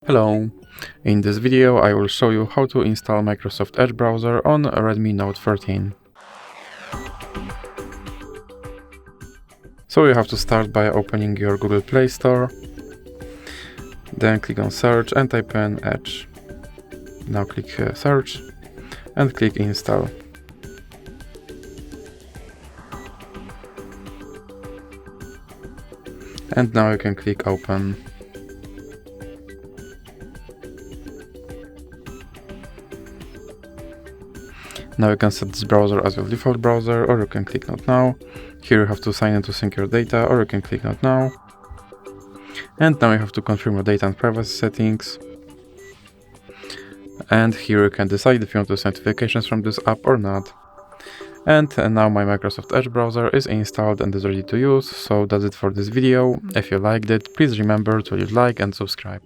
Hello! In this video I will show you how to install Microsoft Edge browser on Redmi Note 13. So you have to start by opening your Google Play Store, then click on search and type in Edge. Now click search and click install. And now you can click open. Now you can set this browser as your default browser, or you can click Not Now. Here you have to sign in to sync your data, or you can click Not Now. And now you have to confirm your data and privacy settings. And here you can decide if you want to send notifications from this app or not. And now my Microsoft Edge browser is installed and is ready to use, so that's it for this video. If you liked it, please remember to leave a like and subscribe.